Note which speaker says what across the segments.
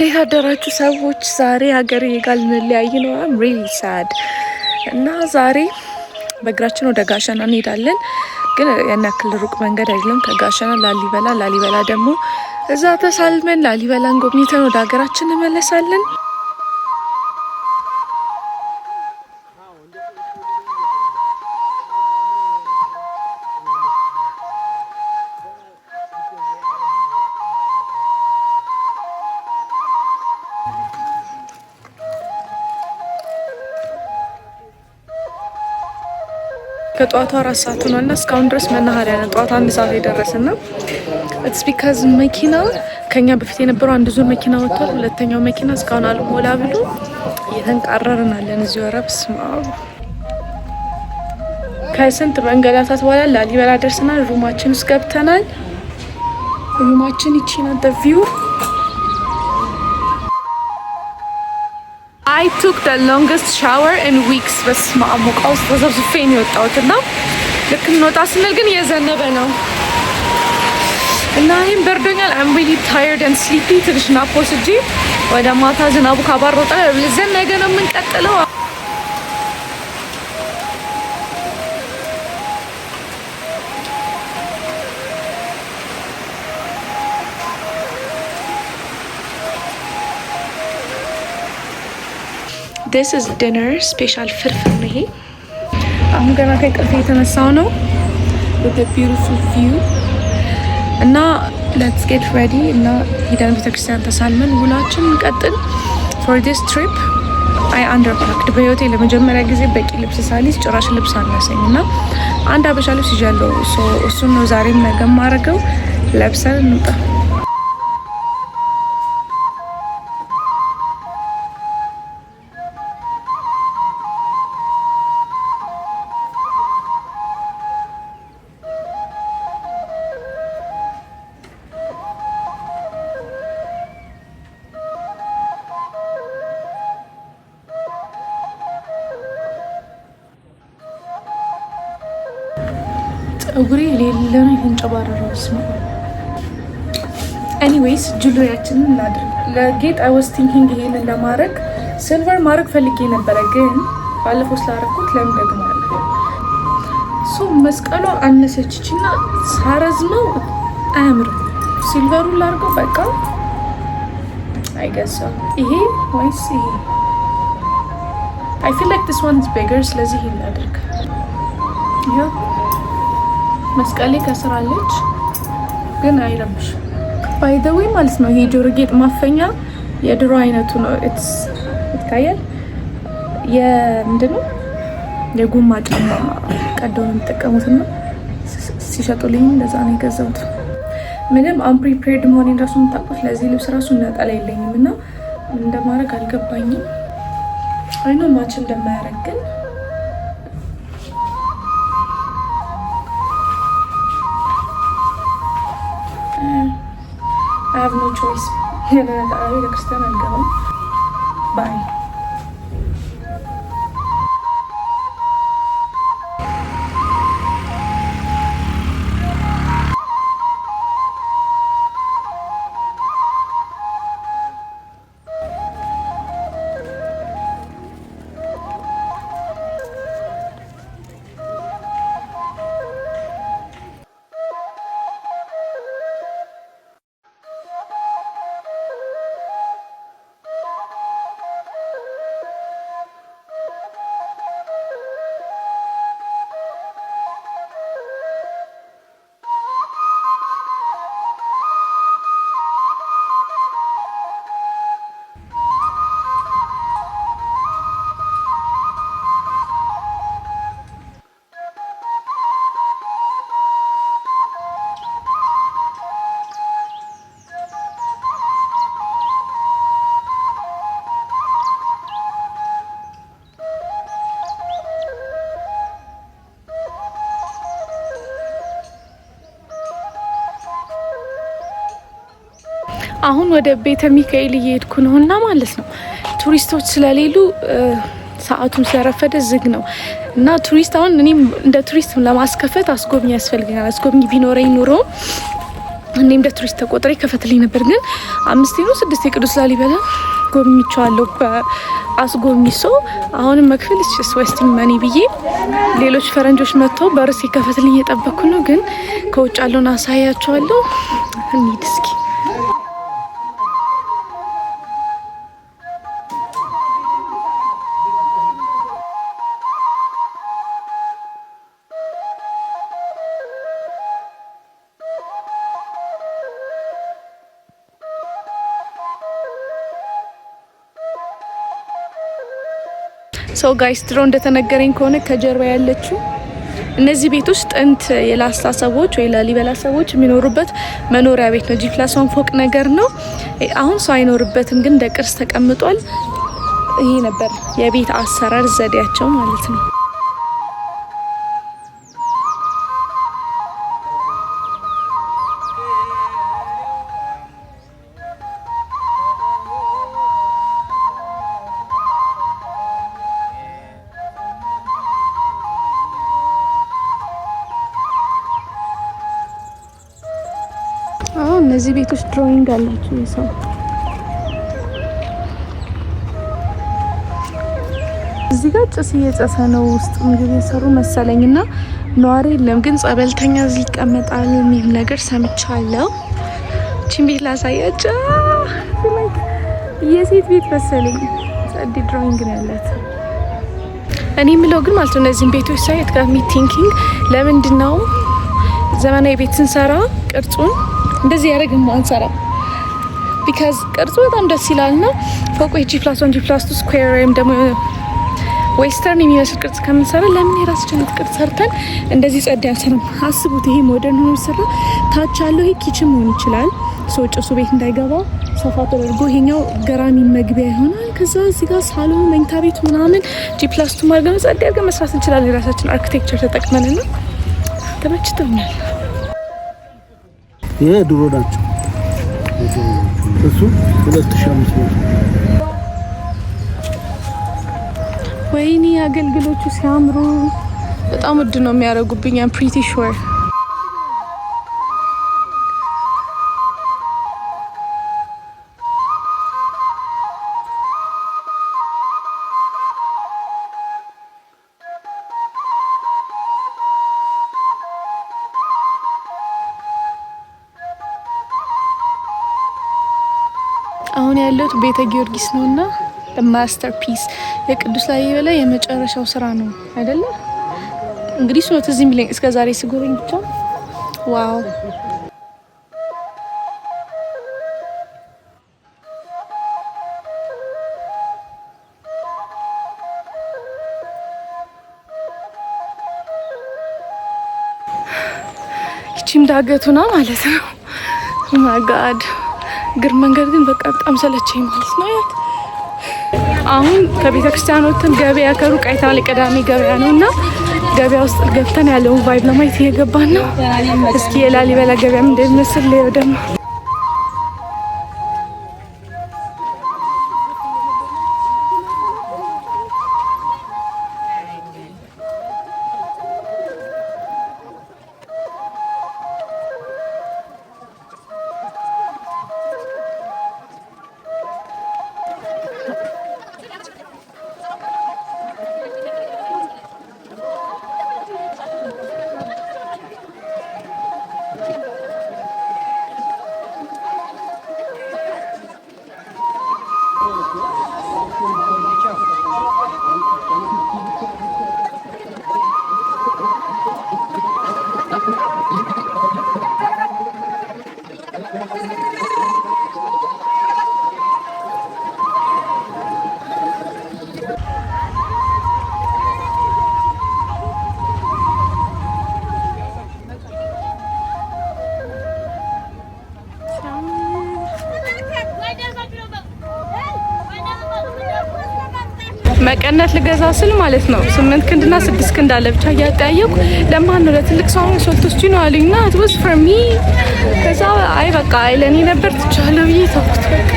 Speaker 1: እንዴት አደራችሁ ሰዎች? ዛሬ ሀገሬ ጋር ልንለያይ ነው። አም ሪሊ ሳድ እና ዛሬ በእግራችን ወደ ጋሸና እንሄዳለን። ግን ያን ያክል ሩቅ መንገድ አይደለም። ከጋሸና ላሊበላ ደግሞ እዛ ተሳልመን ላሊበላን ጎብኝተን ወደ ሀገራችን እንመለሳለን። ከጧቱ 4 ሰዓት ሆኗልና እስካሁን ድረስ መናኸሪያ ነው። ጧቱ 1 ሰዓት የደረሰና ኢትስ ቢካዝ መኪና ከኛ በፊት የነበረው አንድ ዙር መኪና ወጥቷል። ሁለተኛው መኪና እስካሁን አልሞላ ብሎ እየተንቃረርናለን። እዚህ ወረብስ ከስንት መንገላታት በኋላ ላሊበላ ደርሰናል። ሩማችን ውስጥ ገብተናል። ሩማችን ይቺ ናት። ቪው I took the longest shower in weeks. በስመ አብ ሙቀት ውስጥ ተዘብዝፌ ነው የወጣሁት እና ልክ እንወጣ ስንል ግን እየዘነበ ነው እና እኔም በርዶኛል። I'm really tired and sleepy። ትንሽ ናፕ ወስጄ ወደ ማታ ዝናቡ ካባረጠ ነገ ነው የምንቀጥለው። This is dinner special ፍርፍር ነው ይሄ። አሁን ገና ከእንቅልፌ የተነሳው ነው with a beautiful view እና let's get ready እና ሄደን ቤተክርስቲያን ተሳልመን ውላችን እንቀጥል። for this trip I underpacked። በህይወቴ ለመጀመሪያ ጊዜ በቂ ልብስ ሳልይዝ ጭራሽ ልብስ አነሰኝ እና አንድ አበሻ ልብስ ይዣለሁ። እሱን ነው ዛሬም ነገ ማረገው። ለብሰን እንውጣ። ፀጉሬ ሌላ ነው የተንጨባረረው። ኤኒዌይስ ጁለሪያችንን እናድርግ። ለጌጥ I was thinking ይሄንን ለማድረግ ሲልቨር ማድረግ ፈልጌ ነበረ፣ ግን ባለፈው ስላደረኩት ለምን ደግማለሁ። መስቀሏ አነሰችና ሳረዝመው አያምርም። ሲልቨሩን ላድርገው በቃ አይገሳም። ይሄ ወይስ ይሄ? I feel like this one is bigger። ስለዚህ ይሄን ላድርግ። ያ መስቀሌ ከስራለች ግን አይረብሽ። ባይ ዘ ዌይ ማለት ነው ይሄ ጆሮ ጌጥ ማፈኛ የድሮ አይነቱ ነው። ይታያል። የምንድነው የጎማ ጫማ ቀደው ነው የሚጠቀሙትና ሲሸጡልኝ እንደዛ ነው የገዛሁት። ምንም አንፕሪፔርድ መሆኔን ራሱ የምታውቁት ለዚህ ልብስ ራሱ ነጠላ የለኝም እና እንደማድረግ አልገባኝም። አይኖ ማች እንደማያደርግ ግን I have no choice. I ክርስቲያን አልገባም። ባይ አሁን ወደ ቤተ ሚካኤል እየሄድኩ ነውና ማለት ነው ቱሪስቶች ስለሌሉ ሰዓቱን ስለረፈደ ዝግ ነው እና ቱሪስት አሁን እኔም እንደ ቱሪስት ለማስከፈት አስጎብኝ ያስፈልገኛል። አስጎብኝ ቢኖረኝ ኑሮ እኔ እንደ ቱሪስት ተቆጥሬ ከፈትልኝ ነበር። ግን 5 ነው 6 የቅዱስ ላሊበላ ጎብኝቻለሁ በአስጎብኚ ሰው። አሁንም መክፈል እችስ ዌስቲንግ መኒ ብዬ ሌሎች ፈረንጆች መጥተው በርስ ከፈትልኝ እየጠበኩ ነው። ግን ከውጭ ያለውን አሳያቸዋለሁ። እንሂድ እስኪ። ሰው ጋይስ ድሮ እንደተነገረኝ ከሆነ ከጀርባ ያለችው እነዚህ ቤቶች ጥንት የላስታ ሰዎች ወይ ላሊበላ ሰዎች የሚኖሩበት መኖሪያ ቤት ነው። ጂ+1 ፎቅ ነገር ነው። አሁን ሰው አይኖርበትም፣ ግን እንደ ቅርስ ተቀምጧል። ይሄ ነበር የቤት አሰራር ዘዴያቸው ማለት ነው። እነዚህ ቤቶች ድሮይንግ አላቸው የሰው እዚህ ጋር ጭስ እየጨሰ ነው። ውስጥ ምግብ የሰሩ መሰለኝና ነዋሪ የለም፣ ግን ጸበልተኛ እዚህ ይቀመጣል የሚል ነገር ሰምቻለሁ። እቺን ቤት ላሳያቸው። የሴት ቤት መሰለኝ። ጸዲ ድሮይንግ ነው ያላት። እኔ የምለው ግን ማለት ነው እነዚህን ቤቶች ሳይ it got me thinking ለምንድን ነው ዘመናዊ ቤት ስንሰራ ቅርጹን እንደዚህ ያደረግን አንሰራ? ቢካዝ ቅርጹ በጣም ደስ ይላልና ፎቁ G+1 G+2 ስኩዌር ወይም ደግሞ ዌስተርን የሚመስል ቅርጽ ከምንሰራ ለምን የራሳችንን ቅርጽ ሰርተን እንደዚህ ጸድ ያሰራም? አስቡት። ይሄ ሞደርን ሆኖ ይሰራ። ታች ያለው ይሄ ኪችን መሆን ይችላል። ሰው ጭሱ ቤት እንዳይገባ ሰፋ ተደርጎ ይሄኛው ገራሚ መግቢያ ይሆናል። ከዛ እዚህ ጋር ሳሎን፣ መኝታ ቤቱ ምናምን G+2 ማድረግ ጸድ ያርገን መስራት እንችላለን። የራሳችን አርኪቴክቸር ተጠቅመንና ተመችቶኛል።
Speaker 2: ይሄ ድሮ ናቸው። እሱ 2500
Speaker 1: ወይኔ አገልግሎቹ ሲያምሩ በጣም ውድ ነው የሚያደርጉብኝ። I'm pretty sure አሁን ያለሁት ቤተ ጊዮርጊስ ነውና ማስተርፒስ የቅዱስ ላሊበላ የመጨረሻው ስራ ነው አይደለ? እንግዲህ ሶት እዚህ ሚለኝ እስከ ዛሬ ስጎበኝ ብቻ ዋው። ይቺም ዳገቱና ማለት ነው። ኦ ማይ ጋድ ግር መንገድ ግን በቃ በጣም ሰለቸኝ ማለት ነው። አሁን ከቤተ ክርስቲያን ወጥተን ገበያ ከሩቅ አይተናል። ቅዳሜ ገበያ ነውና ገበያ ውስጥ ገብተን ያለውን ቫይብ ለማየት እየገባን ነው። እስኪ የላሊበላ ገበያ ምን እንደሚመስል ደግሞ መቀነት ልገዛ ስል ማለት ነው 8 ክንድና 6 ክንድ አለ ብቻ እያጠያየኩ ለማን ነው ለትልቅ ሰው ነው ሶልቶስቲ ነው አሉኝና it was for me። ከዛ አይ በቃ ለኔ ነበር ትቻለው ብዬ ተውኩት በቃ።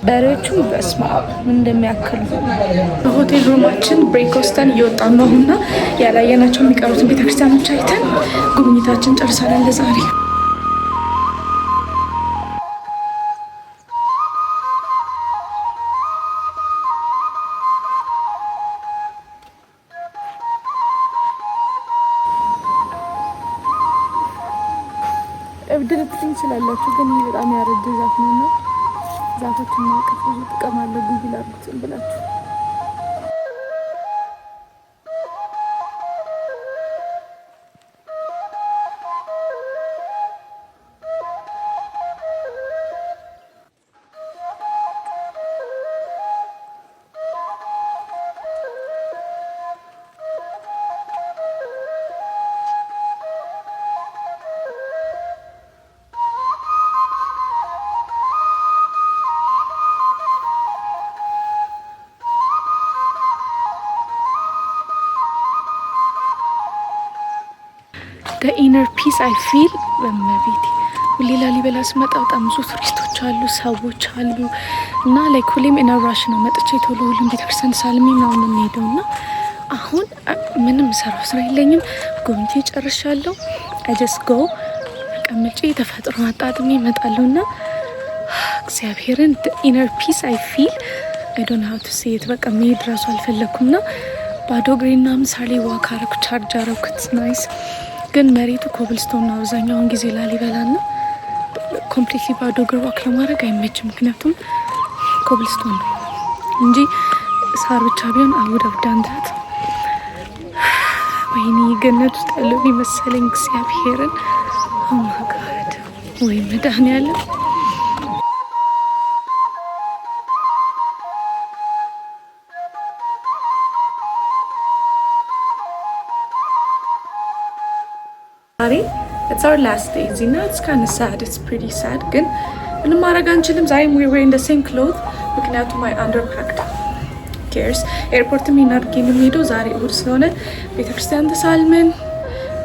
Speaker 1: በሬዎቹም በስመ አብ ምን እንደሚያክሉ። በሆቴል ሩማችን ብሬክ ወስደን እየወጣን ነው እና ያላየናቸው የሚቀሩትን ቤተክርስቲያኖች አይተን ጉብኝታችን ጨርሰናል ለዛሬ። እብድ ልትሉኝ ትችላላችሁ፣ ግን ይህ በጣም ያረጀ ዛፍ ነው እና ዛፎችን ማቀፍ ብዙ ጥቅም አለው። ጉግል አድርጉት ብላችሁ ኢነር ፒስ አይ ፊል በመቤቴ። ሁሌ ላሊበላ ስመጣ በጣም ብዙ ቱሪስቶች አሉ፣ ሰዎች አሉ እና ላይክ ሁሌም ኢነር ራሽ ነው። መጥቼ ቶሎ ሁሉም ቤተክርስቲያን ሳልሚ ምናምን የምንሄደው እና አሁን ምንም ሰራው ስራ የለኝም። ጎብኝቴ ጨርሻለሁ። አይ ጀስት ጎ ተቀምጬ ተፈጥሮ አጣጥሜ እመጣለሁ እና እግዚአብሔርን ኢነር ፒስ አይ ፊል አይ ዶንት ሃው ቱ ሴ ኢት። በቃ መሄድ ራሱ አልፈለኩም እና ባዶ እግሬና ምሳሌ ዋክ አረኩ፣ ቻርጅ አረኩት። ናይስ ግን መሬቱ ኮብልስቶን ነው አብዛኛውን ጊዜ ላሊበላ እና ኮምፕሊትሊ ባዶ እግር ዋክ ለማድረግ አይመችም፣ ምክንያቱም ኮብልስቶን ነው እንጂ ሳር ብቻ ቢሆን አውድ አብዳንታት። ወይኔ ገነት ውስጥ ያለው መሰለኝ እግዚአብሔርን። ኦማጋድ ወይ መድኃኒዓለም። It's our last day. Zina, it's kind of sad. It's pretty sad. ግን ምንም ማድረግ አንችልም። ዛሬም we were in the same clothes ምክንያቱም I underpacked. cares ኤርፖርትም ይናርጊ የምንሄደው ዛሬ እሑድ ስለሆነ ቤተክርስቲያን ተሳልመን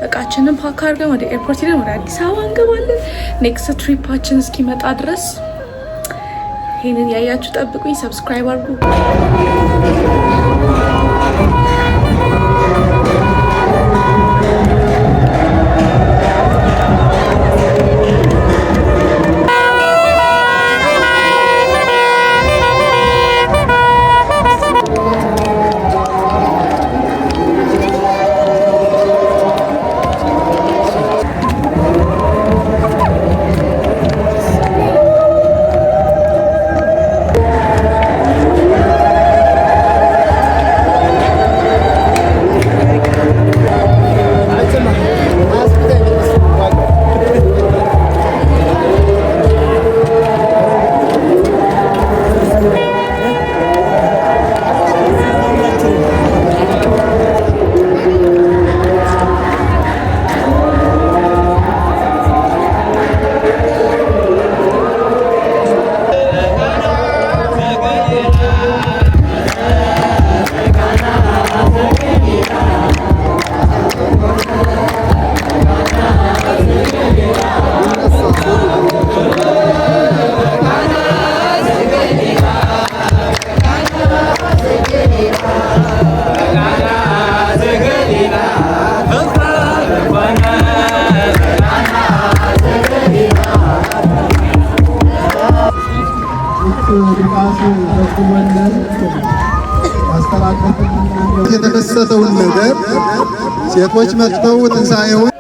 Speaker 1: እቃችንን ፓክ አድርገን ወደ ኤርፖርት ሄደን ወደ አዲስ አበባ እንገባለን። ኔክስት ትሪፓችን እስኪመጣ ድረስ ይሄንን ያያችሁ ጠብቁኝ። ሰብስክራይብ አድርጉ።
Speaker 3: የተከሰተውን ነገር ሴቶች መጥተው ትንሣኤውን